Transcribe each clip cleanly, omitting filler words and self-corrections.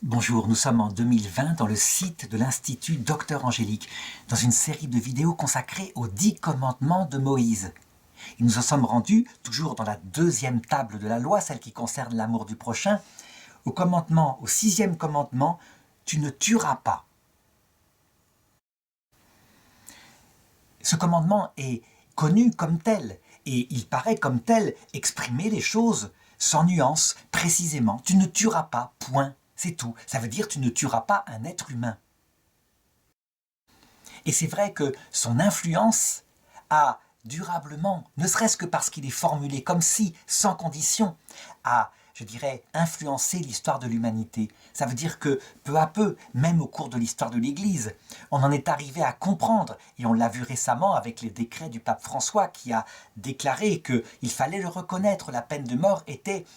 Bonjour, nous sommes en 2020 dans le site de l'Institut Docteur Angélique, dans une série de vidéos consacrée aux 10 commandements de Moïse. Et nous en sommes rendus, toujours dans la deuxième table de la loi, celle qui concerne l'amour du prochain, au 6e commandement, tu ne tueras pas. Ce commandement est connu comme tel, et il paraît comme tel exprimer les choses sans nuance, précisément. Tu ne tueras pas, point. C'est tout. Ça veut dire tu ne tueras pas un être humain. Et c'est vrai que son influence a durablement, ne serait-ce que parce qu'il est formulé comme si, sans condition, a, je dirais, influencé l'histoire de l'humanité. Ça veut dire que, peu à peu, même au cours de l'histoire de l'Église, on en est arrivé à comprendre, et on l'a vu récemment avec les décrets du pape François qui a déclaré qu'il fallait le reconnaître, la peine de mort était,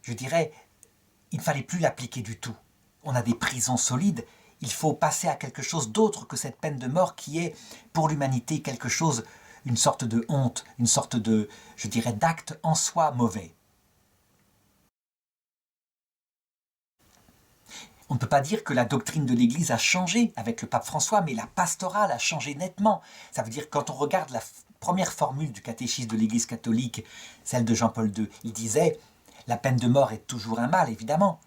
je dirais, il ne fallait plus l'appliquer du tout. On a des prisons solides, il faut passer à quelque chose d'autre que cette peine de mort qui est, pour l'humanité, quelque chose, une sorte de honte, une sorte de, je dirais, d'acte en soi mauvais. On ne peut pas dire que la doctrine de l'Église a changé avec le pape François, mais la pastorale a changé nettement. Ça veut dire que quand on regarde la première formule du catéchisme de l'Église catholique, celle de Jean-Paul II, il disait « La peine de mort est toujours un mal, évidemment.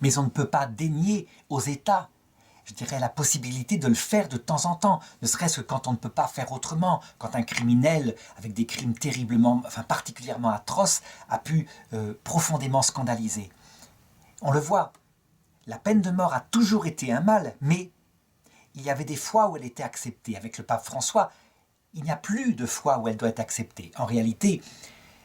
Mais on ne peut pas dénier aux États, je dirais, la possibilité de le faire de temps en temps, ne serait-ce que quand on ne peut pas faire autrement, quand un criminel, avec des crimes particulièrement atroces, a pu profondément scandaliser. On le voit, la peine de mort a toujours été un mal, mais il y avait des fois où elle était acceptée. Avec le pape François, il n'y a plus de fois où elle doit être acceptée. En réalité,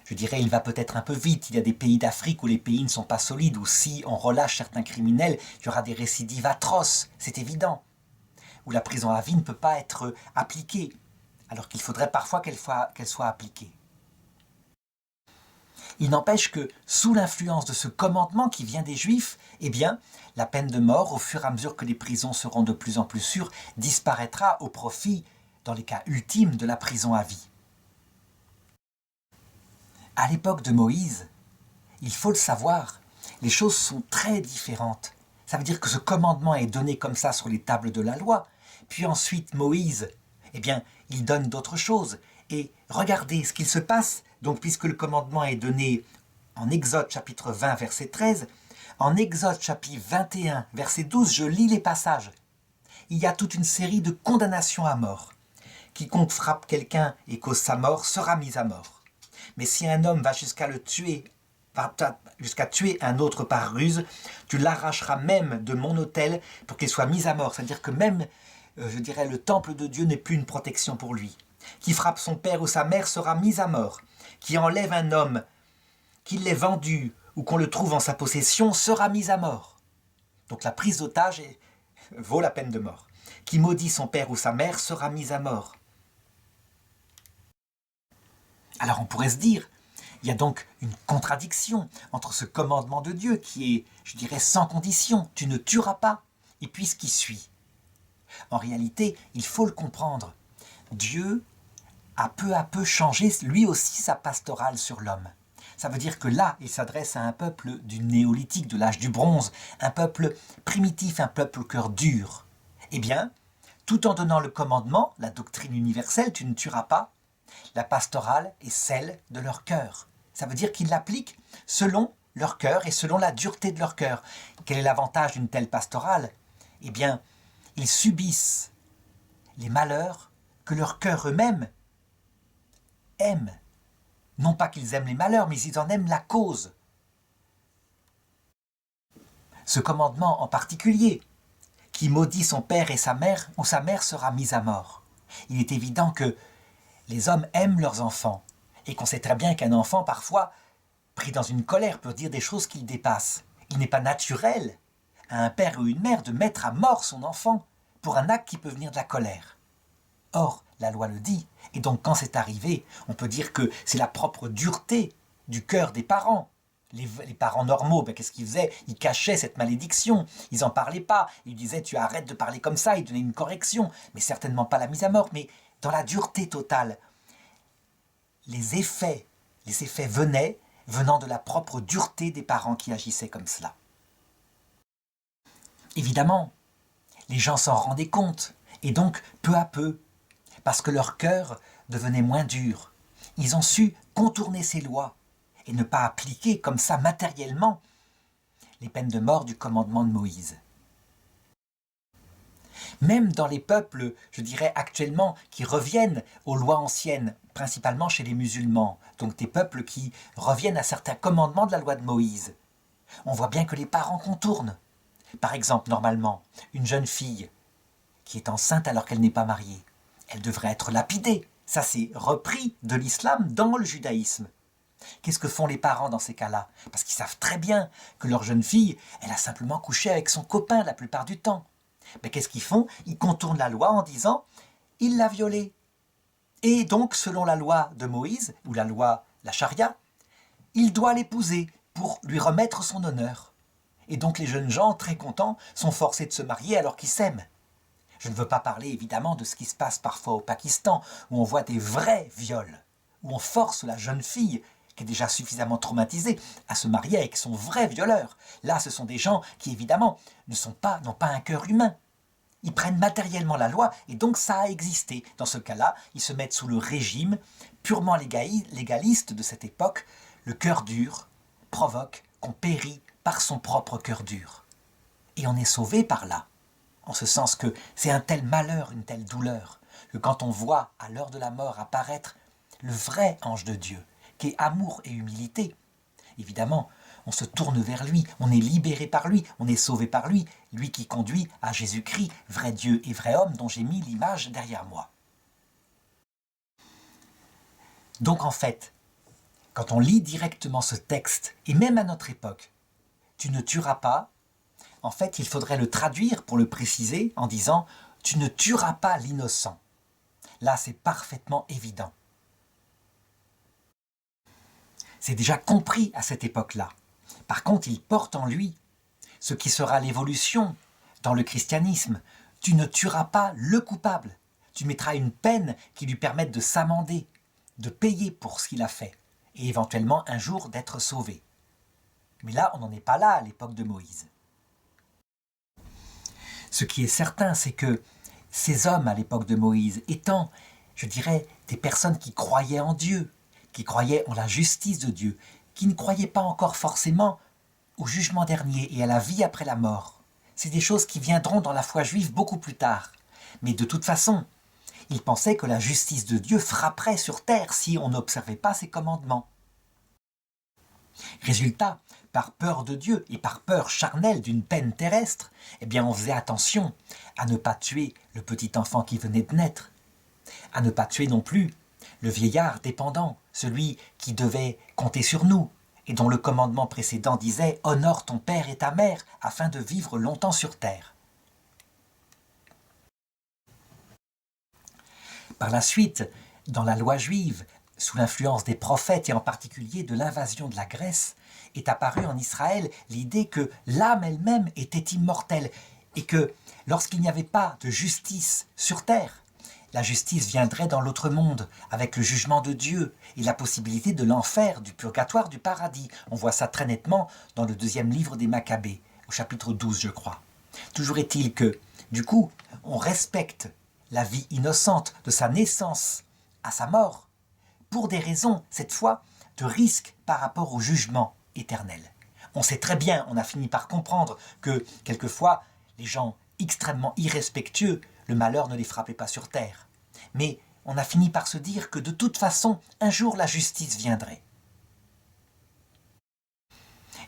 je dirais, il va peut-être un peu vite. Il y a des pays d'Afrique où les pays ne sont pas solides, où si on relâche certains criminels, il y aura des récidives atroces, c'est évident. Où la prison à vie ne peut pas être appliquée, alors qu'il faudrait parfois qu'elle soit appliquée. Il n'empêche que, sous l'influence de ce commandement qui vient des Juifs, eh bien, la peine de mort, au fur et à mesure que les prisons seront de plus en plus sûres, disparaîtra au profit, dans les cas ultimes, de la prison à vie. À l'époque de Moïse, il faut le savoir, les choses sont très différentes. Ça veut dire que ce commandement est donné comme ça sur les tables de la loi, puis ensuite Moïse, eh bien, il donne d'autres choses. Et regardez ce qu'il se passe, donc puisque le commandement est donné en Exode chapitre 20 verset 13, en Exode chapitre 21 verset 12, je lis les passages. Il y a toute une série de condamnations à mort. Quiconque frappe quelqu'un et cause sa mort sera mis à mort. Mais si un homme va jusqu'à le tuer, jusqu'à tuer un autre par ruse, tu l'arracheras même de mon autel pour qu'il soit mis à mort. C'est-à-dire que même, je dirais, le temple de Dieu n'est plus une protection pour lui. Qui frappe son père ou sa mère sera mis à mort. Qui enlève un homme, qu'il l'ait vendu ou qu'on le trouve en sa possession, sera mis à mort. Donc la prise d'otage vaut la peine de mort. Qui maudit son père ou sa mère sera mis à mort. Alors on pourrait se dire, il y a donc une contradiction entre ce commandement de Dieu qui est, je dirais, sans condition, tu ne tueras pas, et puis ce qui suit. En réalité, il faut le comprendre, Dieu a peu à peu changé lui aussi sa pastorale sur l'homme. Ça veut dire que là, il s'adresse à un peuple du néolithique, de l'âge du bronze, un peuple primitif, un peuple au cœur dur. Eh bien, tout en donnant le commandement, la doctrine universelle, tu ne tueras pas, la pastorale est celle de leur cœur. Ça veut dire qu'ils l'appliquent selon leur cœur et selon la dureté de leur cœur. Quel est l'avantage d'une telle pastorale? Eh bien, ils subissent les malheurs que leur cœur eux-mêmes aiment. Non pas qu'ils aiment les malheurs, mais ils en aiment la cause. Ce commandement en particulier, qui maudit son père et sa mère, ou sa mère sera mise à mort. Il est évident que les hommes aiment leurs enfants, et qu'on sait très bien qu'un enfant, parfois, pris dans une colère, peut dire des choses qui le dépassent. Il n'est pas naturel à un père ou une mère de mettre à mort son enfant pour un acte qui peut venir de la colère. Or, la loi le dit, et donc quand c'est arrivé, on peut dire que c'est la propre dureté du cœur des parents. Les parents normaux, qu'est-ce qu'ils faisaient? Ils cachaient cette malédiction, ils n'en parlaient pas, ils disaient tu arrêtes de parler comme ça, ils donnaient une correction, mais certainement pas la mise à mort, mais dans la dureté totale. Les effets venaient venant de la propre dureté des parents qui agissaient comme cela. Évidemment, les gens s'en rendaient compte, et donc peu à peu, parce que leur cœur devenait moins dur, ils ont su contourner ces lois et ne pas appliquer comme ça matériellement les peines de mort du commandement de Moïse. Même dans les peuples, je dirais actuellement, qui reviennent aux lois anciennes, principalement chez les musulmans, donc des peuples qui reviennent à certains commandements de la loi de Moïse, on voit bien que les parents contournent. Par exemple, normalement, une jeune fille qui est enceinte alors qu'elle n'est pas mariée, elle devrait être lapidée. Ça, c'est repris de l'islam dans le judaïsme. Qu'est-ce que font les parents dans ces cas-là? Parce qu'ils savent très bien que leur jeune fille, elle a simplement couché avec son copain la plupart du temps. Mais qu'est-ce qu'ils font? Ils contournent la loi en disant « il l'a violée ». Et donc, selon la loi de Moïse, ou la charia, il doit l'épouser pour lui remettre son honneur. Et donc les jeunes gens, très contents, sont forcés de se marier alors qu'ils s'aiment. Je ne veux pas parler évidemment de ce qui se passe parfois au Pakistan, où on voit des vrais viols, où on force la jeune fille, qui est déjà suffisamment traumatisée, à se marier avec son vrai violeur. Là, ce sont des gens qui, évidemment, n'ont pas un cœur humain. Ils prennent matériellement la loi, et donc ça a existé. Dans ce cas-là, ils se mettent sous le régime purement légaliste de cette époque. Le cœur dur provoque qu'on périt par son propre cœur dur. Et on est sauvé par là. En ce sens que c'est un tel malheur, une telle douleur, que quand on voit à l'heure de la mort apparaître le vrai ange de Dieu, qui est amour et humilité, évidemment, on se tourne vers lui, on est libéré par lui, on est sauvé par lui, lui qui conduit à Jésus-Christ, vrai Dieu et vrai homme, dont j'ai mis l'image derrière moi. Donc en fait, quand on lit directement ce texte, et même à notre époque, « tu ne tueras pas », en fait, il faudrait le traduire pour le préciser en disant « tu ne tueras pas l'innocent ». Là, c'est parfaitement évident. C'est déjà compris à cette époque-là. Par contre, il porte en lui ce qui sera l'évolution dans le christianisme. Tu ne tueras pas le coupable. Tu mettras une peine qui lui permette de s'amender, de payer pour ce qu'il a fait, et éventuellement un jour d'être sauvé. Mais là, on n'en est pas là à l'époque de Moïse. Ce qui est certain, c'est que ces hommes à l'époque de Moïse, étant, je dirais, des personnes qui croyaient en Dieu, qui croyaient en la justice de Dieu, qui ne croyaient pas encore forcément au jugement dernier et à la vie après la mort. C'est des choses qui viendront dans la foi juive beaucoup plus tard. Mais de toute façon, ils pensaient que la justice de Dieu frapperait sur terre si on n'observait pas ses commandements. Résultat, par peur de Dieu et par peur charnelle d'une peine terrestre, eh bien on faisait attention à ne pas tuer le petit enfant qui venait de naître, à ne pas tuer non plus le vieillard dépendant, celui qui devait compter sur nous, et dont le commandement précédent disait « Honore ton père et ta mère afin de vivre longtemps sur terre ». Par la suite, dans la loi juive, sous l'influence des prophètes et en particulier de l'invasion de la Grèce, est apparue en Israël l'idée que l'âme elle-même était immortelle et que lorsqu'il n'y avait pas de justice sur terre, la justice viendrait dans l'autre monde avec le jugement de Dieu et la possibilité de l'enfer, du purgatoire, du paradis. On voit ça très nettement dans le deuxième livre des Maccabées, au chapitre 12 je crois. Toujours est-il que, du coup, on respecte la vie innocente de sa naissance à sa mort, pour des raisons, cette fois, de risque par rapport au jugement éternel. On sait très bien, on a fini par comprendre que, quelquefois, les gens extrêmement irrespectueux, le malheur ne les frappait pas sur terre. Mais on a fini par se dire que de toute façon, un jour la justice viendrait.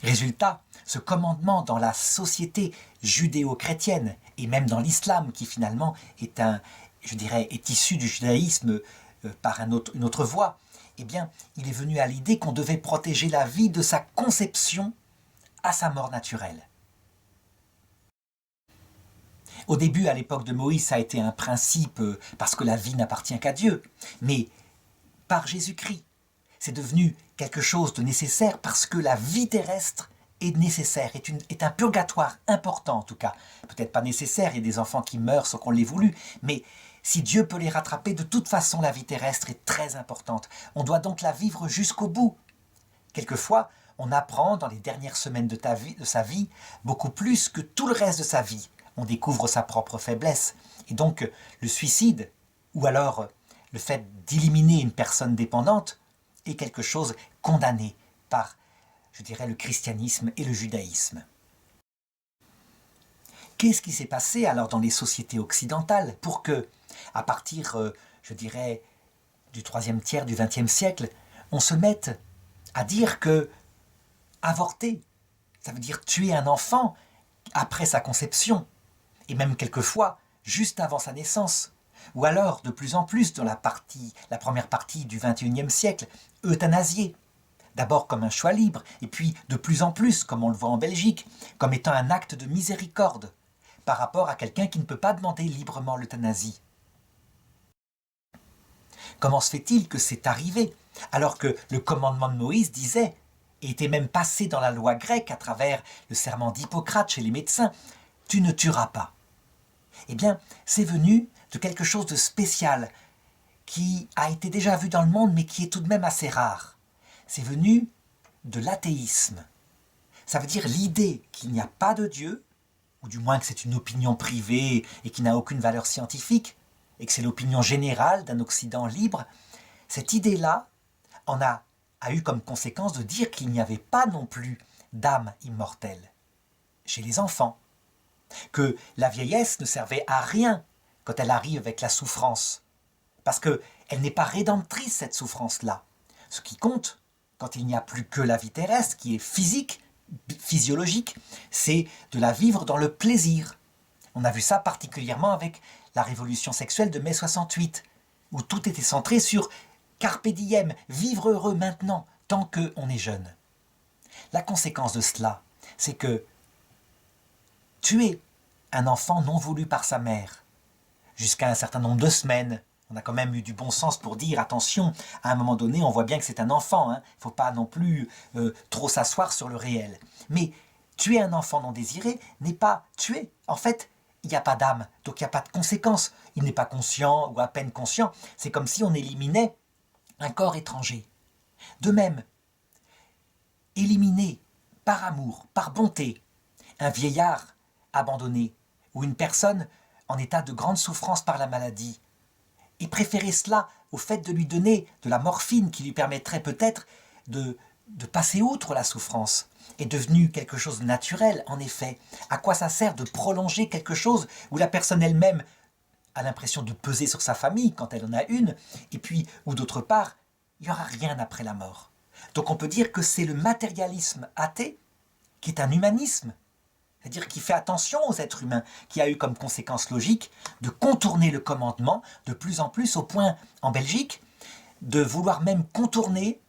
Résultat, ce commandement dans la société judéo-chrétienne, et même dans l'islam, qui finalement est issu du judaïsme par une autre voie, eh bien, il est venu à l'idée qu'on devait protéger la vie de sa conception à sa mort naturelle. Au début, à l'époque de Moïse, ça a été un principe parce que la vie n'appartient qu'à Dieu. Mais par Jésus-Christ, c'est devenu quelque chose de nécessaire parce que la vie terrestre est nécessaire, est un purgatoire important en tout cas. Peut-être pas nécessaire, il y a des enfants qui meurent sans qu'on l'ait voulu, mais si Dieu peut les rattraper, de toute façon la vie terrestre est très importante. On doit donc la vivre jusqu'au bout. Quelquefois, on apprend dans les dernières semaines de sa vie beaucoup plus que tout le reste de sa vie. On découvre sa propre faiblesse. Et donc, le suicide, ou alors le fait d'éliminer une personne dépendante, est quelque chose condamné par, je dirais, le christianisme et le judaïsme. Qu'est-ce qui s'est passé alors dans les sociétés occidentales pour que, à partir, je dirais, du troisième tiers du XXe siècle, on se mette à dire que avorter, ça veut dire tuer un enfant après sa conception, et même quelquefois juste avant sa naissance, ou alors de plus en plus dans la première partie du XXIe siècle, euthanasier, d'abord comme un choix libre, et puis de plus en plus, comme on le voit en Belgique, comme étant un acte de miséricorde par rapport à quelqu'un qui ne peut pas demander librement l'euthanasie. Comment se fait-il que c'est arrivé, alors que le commandement de Moïse disait, et était même passé dans la loi grecque à travers le serment d'Hippocrate chez les médecins, « Tu ne tueras pas ». Eh bien, c'est venu de quelque chose de spécial, qui a été déjà vu dans le monde, mais qui est tout de même assez rare. C'est venu de l'athéisme. Ça veut dire l'idée qu'il n'y a pas de Dieu, ou du moins que c'est une opinion privée et qui n'a aucune valeur scientifique, et que c'est l'opinion générale d'un Occident libre. Cette idée-là a eu comme conséquence de dire qu'il n'y avait pas non plus d'âme immortelle chez les enfants, que la vieillesse ne servait à rien quand elle arrive avec la souffrance, parce qu'elle n'est pas rédemptrice, cette souffrance-là. Ce qui compte, quand il n'y a plus que la vie terrestre, qui est physique, physiologique, c'est de la vivre dans le plaisir. On a vu ça particulièrement avec la révolution sexuelle de mai 68, où tout était centré sur carpe diem, vivre heureux maintenant, tant qu'on est jeune. La conséquence de cela, c'est que tuer un enfant non voulu par sa mère, jusqu'à un certain nombre de semaines, on a quand même eu du bon sens pour dire, attention, à un moment donné, on voit bien que c'est un enfant, il ne faut pas non plus trop s'asseoir sur le réel. Mais tuer un enfant non désiré n'est pas tuer. En fait, il n'y a pas d'âme, donc il n'y a pas de conséquence. Il n'est pas conscient ou à peine conscient. C'est comme si on éliminait un corps étranger. De même, éliminer par amour, par bonté, un vieillard abandonné ou une personne en état de grande souffrance par la maladie, et préférer cela au fait de lui donner de la morphine qui lui permettrait peut-être de passer outre la souffrance, est devenu quelque chose de naturel, en effet. À quoi ça sert de prolonger quelque chose où la personne elle-même a l'impression de peser sur sa famille quand elle en a une, et puis, ou d'autre part, il n'y aura rien après la mort. Donc on peut dire que c'est le matérialisme athée qui est un humanisme, c'est-à-dire qui fait attention aux êtres humains, qui a eu comme conséquence logique de contourner le commandement de plus en plus, au point, en Belgique, de vouloir même contourner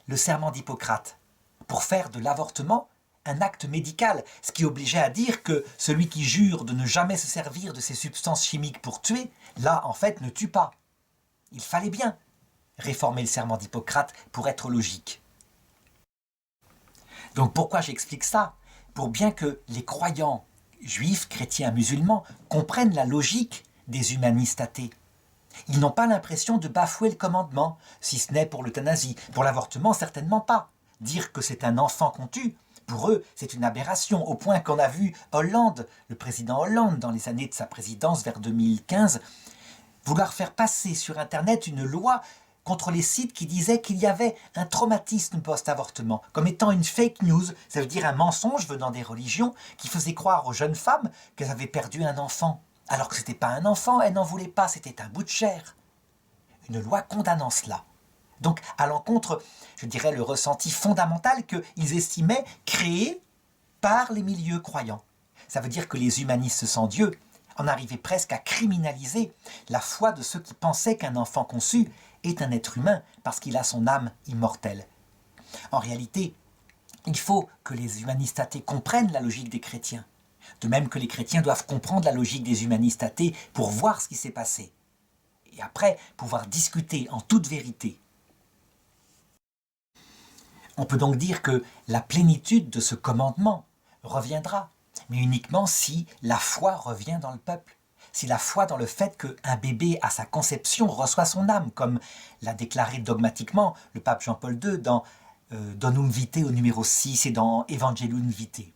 le serment d'Hippocrate pour faire de l'avortement un acte médical, ce qui obligeait à dire que celui qui jure de ne jamais se servir de ces substances chimiques pour tuer, là, en fait, ne tue pas. Il fallait bien réformer le serment d'Hippocrate pour être logique. Donc pourquoi j'explique ça ? Pour bien que les croyants juifs, chrétiens, musulmans comprennent la logique des humanistes athées. Ils n'ont pas l'impression de bafouer le commandement, si ce n'est pour l'euthanasie. Pour l'avortement, certainement pas. Dire que c'est un enfant qu'on tue, pour eux, c'est une aberration, au point qu'on a vu Hollande, le président Hollande, dans les années de sa présidence vers 2015, vouloir faire passer sur Internet une loi contre les sites qui disaient qu'il y avait un traumatisme post-avortement, comme étant une fake news, ça veut dire un mensonge venant des religions, qui faisait croire aux jeunes femmes qu'elles avaient perdu un enfant. Alors que ce n'était pas un enfant, elles n'en voulaient pas, c'était un bout de chair. Une loi condamnant cela. Donc, à l'encontre, je dirais, le ressenti fondamental qu'ils estimaient créé par les milieux croyants. Ça veut dire que les humanistes sans Dieu en arrivaient presque à criminaliser la foi de ceux qui pensaient qu'un enfant conçu est un être humain parce qu'il a son âme immortelle. En réalité, il faut que les humanistes athées comprennent la logique des chrétiens, de même que les chrétiens doivent comprendre la logique des humanistes athées pour voir ce qui s'est passé, et après pouvoir discuter en toute vérité. On peut donc dire que la plénitude de ce commandement reviendra, mais uniquement si la foi revient dans le peuple, si la foi dans le fait qu'un bébé à sa conception reçoit son âme, comme l'a déclaré dogmatiquement le pape Jean-Paul II dans Donum Vitae au numéro 6 et dans Evangelium Vitae.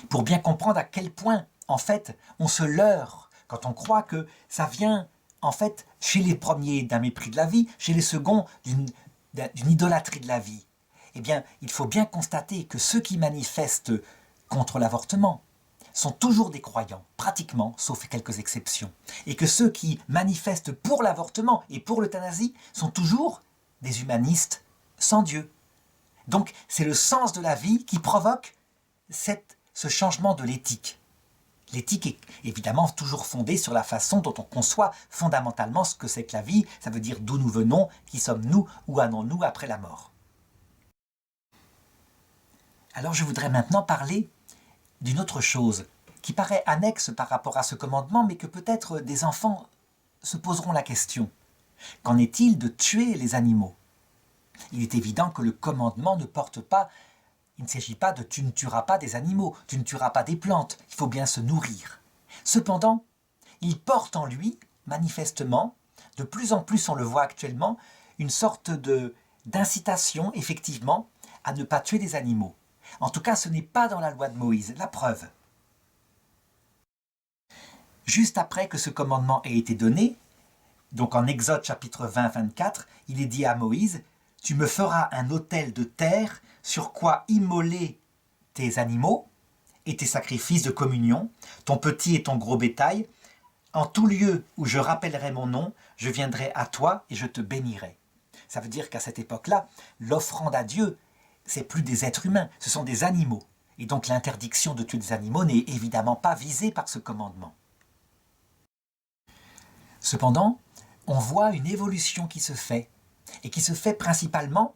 Pour bien comprendre à quel point, en fait, on se leurre quand on croit que ça vient, en fait, chez les premiers d'un mépris de la vie, chez les seconds d'une idolâtrie de la vie. Eh bien, il faut bien constater que ceux qui manifestent contre l'avortement sont toujours des croyants, pratiquement, sauf quelques exceptions. Et que ceux qui manifestent pour l'avortement et pour l'euthanasie sont toujours des humanistes sans Dieu. Donc, c'est le sens de la vie qui provoque ce changement de l'éthique. L'éthique est évidemment toujours fondée sur la façon dont on conçoit fondamentalement ce que c'est que la vie, ça veut dire d'où nous venons, qui sommes-nous, où allons-nous après la mort. Alors je voudrais maintenant parler d'une autre chose qui paraît annexe par rapport à ce commandement, mais que peut-être des enfants se poseront la question. Qu'en est-il de tuer les animaux? Il est évident que le commandement ne porte pas, il ne s'agit pas de « tu ne tueras pas des animaux, tu ne tueras pas des plantes », il faut bien se nourrir. Cependant, il porte en lui, manifestement, de plus en plus on le voit actuellement, une sorte d'incitation, effectivement, à ne pas tuer des animaux. En tout cas, ce n'est pas dans la loi de Moïse, la preuve. Juste après que ce commandement ait été donné, donc en Exode chapitre 20-24, il est dit à Moïse « Tu me feras un autel de terre sur quoi immoler tes animaux et tes sacrifices de communion, ton petit et ton gros bétail. En tout lieu où je rappellerai mon nom, je viendrai à toi et je te bénirai. » Ça veut dire qu'à cette époque-là, l'offrande à Dieu, c'est plus des êtres humains, ce sont des animaux. Et donc l'interdiction de tuer des animaux n'est évidemment pas visée par ce commandement. Cependant, on voit une évolution qui se fait, et qui se fait principalement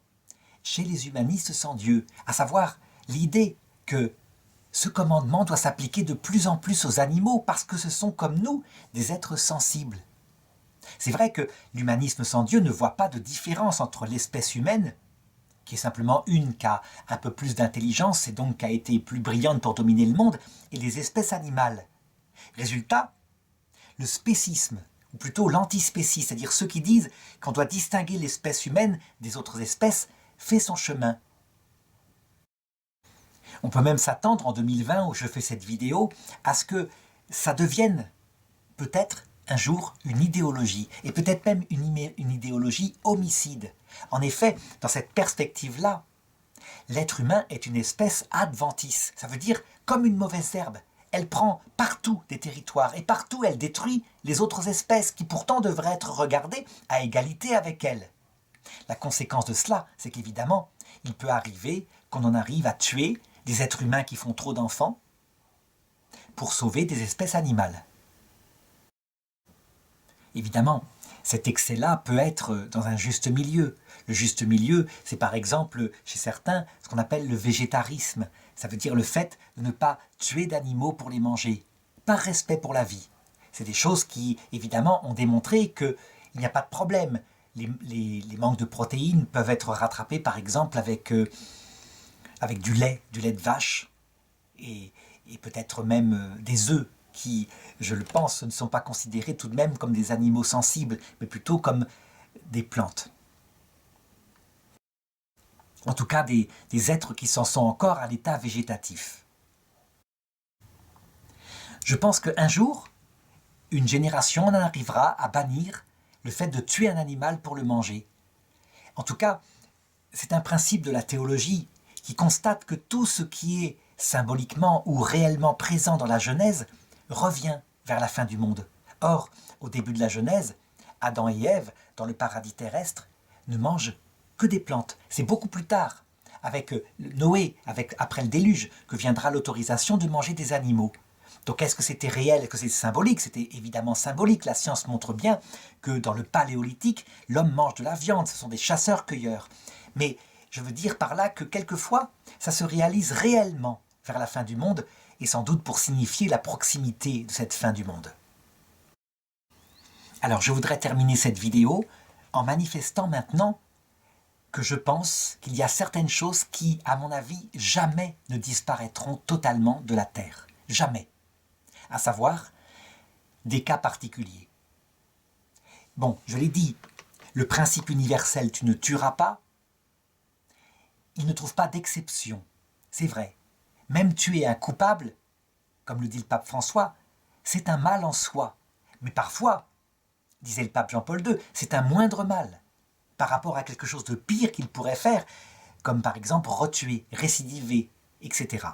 chez les humanistes sans Dieu, à savoir l'idée que ce commandement doit s'appliquer de plus en plus aux animaux parce que ce sont comme nous des êtres sensibles. C'est vrai que l'humanisme sans Dieu ne voit pas de différence entre l'espèce humaine, qui est simplement une qui a un peu plus d'intelligence et donc qui a été plus brillante pour dominer le monde, et les espèces animales. Résultat, le spécisme, ou plutôt l'antispécisme, c'est-à-dire ceux qui disent qu'on doit distinguer l'espèce humaine des autres espèces, fait son chemin. On peut même s'attendre en 2020, où je fais cette vidéo, à ce que ça devienne peut-être un jour une idéologie, et peut-être même une idéologie homicide. En effet, dans cette perspective-là, l'être humain est une espèce adventice. Ça veut dire comme une mauvaise herbe. Elle prend partout des territoires, et partout elle détruit les autres espèces qui pourtant devraient être regardées à égalité avec elle. La conséquence de cela, c'est qu'évidemment, il peut arriver qu'on en arrive à tuer des êtres humains qui font trop d'enfants pour sauver des espèces animales. Évidemment, cet excès-là peut être dans un juste milieu. Le juste milieu, c'est par exemple, chez certains, ce qu'on appelle le végétarisme. Ça veut dire le fait de ne pas tuer d'animaux pour les manger, par respect pour la vie. C'est des choses qui, évidemment, ont démontré qu'il n'y a pas de problème. Les manques de protéines peuvent être rattrapés, par exemple, avec du lait de vache, et peut-être même des œufs, qui, je le pense, ne sont pas considérés tout de même comme des animaux sensibles, mais plutôt comme des plantes. En tout cas, des êtres qui s'en sont encore à l'état végétatif. Je pense qu'un jour, une génération en arrivera à bannir le fait de tuer un animal pour le manger. En tout cas, c'est un principe de la théologie qui constate que tout ce qui est symboliquement ou réellement présent dans la Genèse revient vers la fin du monde. Or, au début de la Genèse, Adam et Ève, dans le paradis terrestre, ne mangent que des plantes. C'est beaucoup plus tard, avec Noé, après le déluge, que viendra l'autorisation de manger des animaux. Donc est-ce que c'était réel, est-ce que c'était symbolique? C'était évidemment symbolique. La science montre bien que dans le paléolithique, l'homme mange de la viande, ce sont des chasseurs-cueilleurs. Mais je veux dire par là que quelquefois, ça se réalise réellement vers la fin du monde, et sans doute pour signifier la proximité de cette fin du monde. Alors je voudrais terminer cette vidéo en manifestant maintenant que je pense qu'il y a certaines choses qui, à mon avis, jamais ne disparaîtront totalement de la Terre. Jamais. À savoir, des cas particuliers. Bon, je l'ai dit, le principe universel « tu ne tueras pas », il ne trouve pas d'exception. C'est vrai. Même tuer un coupable, comme le dit le pape François, c'est un mal en soi. Mais parfois, disait le pape Jean-Paul II, c'est un moindre mal par rapport à quelque chose de pire qu'il pourrait faire, comme par exemple retuer, récidiver, etc.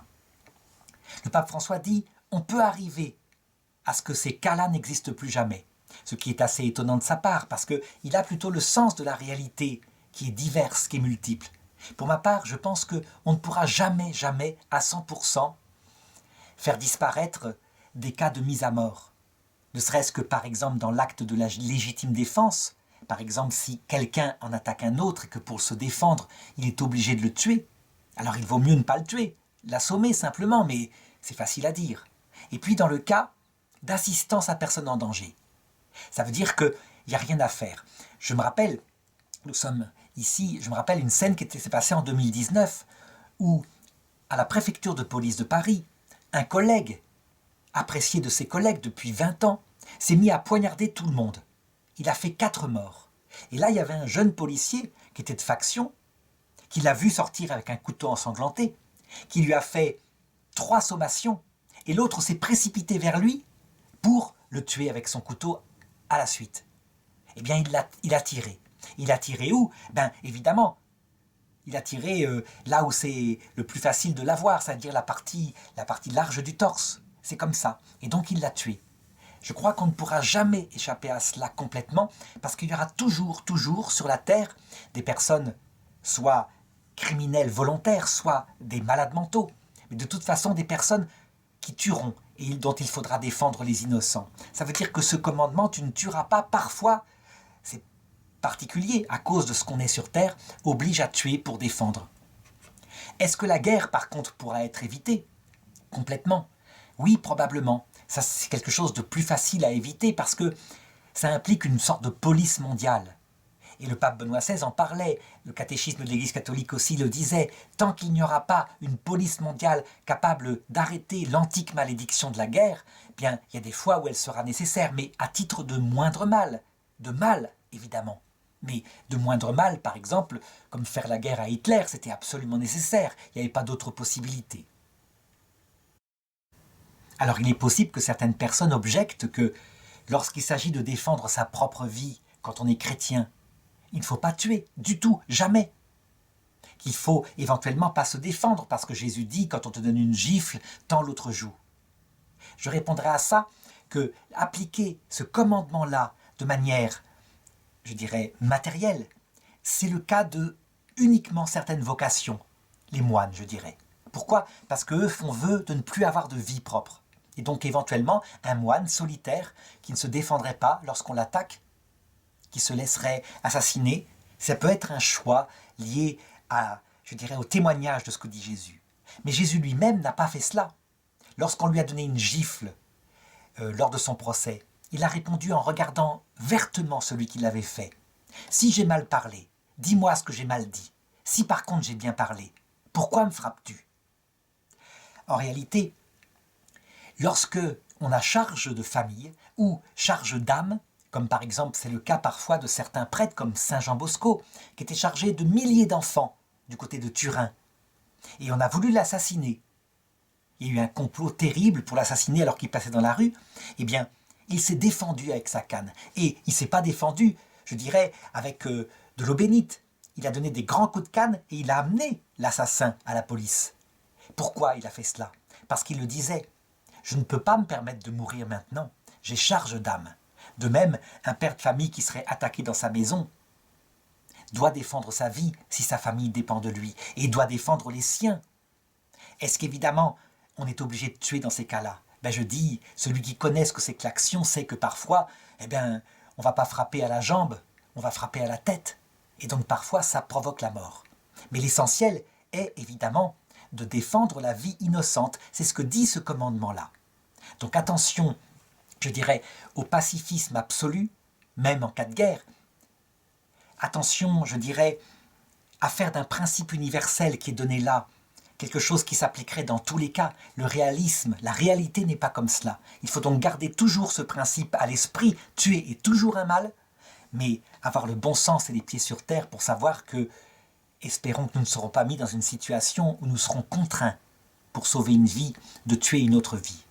Le pape François dit « on peut arriver à ce que ces cas-là n'existent plus jamais », ce qui est assez étonnant de sa part, parce qu'il a plutôt le sens de la réalité qui est diverse, qui est multiple. Pour ma part, je pense qu'on ne pourra jamais, jamais, à 100%, faire disparaître des cas de mise à mort. Ne serait-ce que, par exemple, dans l'acte de la légitime défense, par exemple, si quelqu'un en attaque un autre et que pour se défendre, il est obligé de le tuer, alors il vaut mieux ne pas le tuer, l'assommer simplement, mais c'est facile à dire. Et puis dans le cas d'assistance à personne en danger, ça veut dire qu'il n'y a rien à faire. Je me rappelle, nous sommes ici, je me rappelle une scène qui s'est passée en 2019, où, à la préfecture de police de Paris, un collègue, apprécié de ses collègues depuis 20 ans, s'est mis à poignarder tout le monde. Il a fait 4 morts. Et là, il y avait un jeune policier qui était de faction, qui l'a vu sortir avec un couteau ensanglanté, qui lui a fait 3 sommations, et l'autre s'est précipité vers lui pour le tuer avec son couteau à la suite. Eh bien, il a tiré. Il a tiré où? Ben, évidemment, il a tiré là où c'est le plus facile de l'avoir, c'est-à-dire la partie large du torse. C'est comme ça. Et donc, il l'a tué. Je crois qu'on ne pourra jamais échapper à cela complètement, parce qu'il y aura toujours, toujours sur la Terre des personnes, soit criminels volontaires, soit des malades mentaux, mais de toute façon des personnes qui tueront et dont il faudra défendre les innocents. Ça veut dire que ce commandement, tu ne tueras pas, parfois, c'est particulier, à cause de ce qu'on est sur Terre, oblige à tuer pour défendre. Est-ce que la guerre, par contre, pourra être évitée? Complètement. Oui, probablement. Ça, c'est quelque chose de plus facile à éviter parce que ça implique une sorte de police mondiale. Et le pape Benoît XVI en parlait, le catéchisme de l'Église catholique aussi le disait, tant qu'il n'y aura pas une police mondiale capable d'arrêter l'antique malédiction de la guerre, eh bien, il y a des fois où elle sera nécessaire, mais à titre de moindre mal, évidemment. Mais de moindre mal, par exemple, comme faire la guerre à Hitler, c'était absolument nécessaire, il n'y avait pas d'autre possibilité. Alors il est possible que certaines personnes objectent que lorsqu'il s'agit de défendre sa propre vie quand on est chrétien, il ne faut pas tuer, du tout, jamais. Qu'il faut éventuellement pas se défendre parce que Jésus dit quand on te donne une gifle, tends l'autre joue. Je répondrai à ça que appliquer ce commandement-là de manière, je dirais, matérielle, c'est le cas de uniquement certaines vocations, les moines, je dirais. Pourquoi? Parce qu'eux font vœu de ne plus avoir de vie propre. Et donc éventuellement, un moine solitaire qui ne se défendrait pas lorsqu'on l'attaque, qui se laisserait assassiner, ça peut être un choix lié à, je dirais, au témoignage de ce que dit Jésus. Mais Jésus lui-même n'a pas fait cela. Lorsqu'on lui a donné une gifle lors de son procès, il a répondu en regardant vertement celui qui l'avait fait. « Si j'ai mal parlé, dis-moi ce que j'ai mal dit. Si par contre j'ai bien parlé, pourquoi me frappes-tu » En réalité, lorsque on a charge de famille ou charge d'âme, comme par exemple c'est le cas parfois de certains prêtres comme Saint Jean Bosco, qui était chargé de milliers d'enfants du côté de Turin, et on a voulu l'assassiner. Il y a eu un complot terrible pour l'assassiner alors qu'il passait dans la rue. Eh bien, il s'est défendu avec sa canne. Et il ne s'est pas défendu, je dirais, avec de l'eau bénite. Il a donné des grands coups de canne et il a amené l'assassin à la police. Pourquoi il a fait cela? Parce qu'il le disait. Je ne peux pas me permettre de mourir maintenant. J'ai charge d'âme. De même, un père de famille qui serait attaqué dans sa maison doit défendre sa vie si sa famille dépend de lui et doit défendre les siens. Est-ce qu'évidemment, on est obligé de tuer dans ces cas-là? Ben je dis, celui qui connaît ce que c'est que l'action sait que parfois, on ne va pas frapper à la jambe, on va frapper à la tête. Et donc parfois, ça provoque la mort. Mais l'essentiel est évidemment de défendre la vie innocente. C'est ce que dit ce commandement-là. Donc attention, je dirais, au pacifisme absolu, même en cas de guerre. Attention, je dirais, à faire d'un principe universel qui est donné là, quelque chose qui s'appliquerait dans tous les cas. Le réalisme, la réalité n'est pas comme cela. Il faut donc garder toujours ce principe à l'esprit. Tuer est toujours un mal, mais avoir le bon sens et les pieds sur terre pour savoir que, espérons que nous ne serons pas mis dans une situation où nous serons contraints, pour sauver une vie, de tuer une autre vie.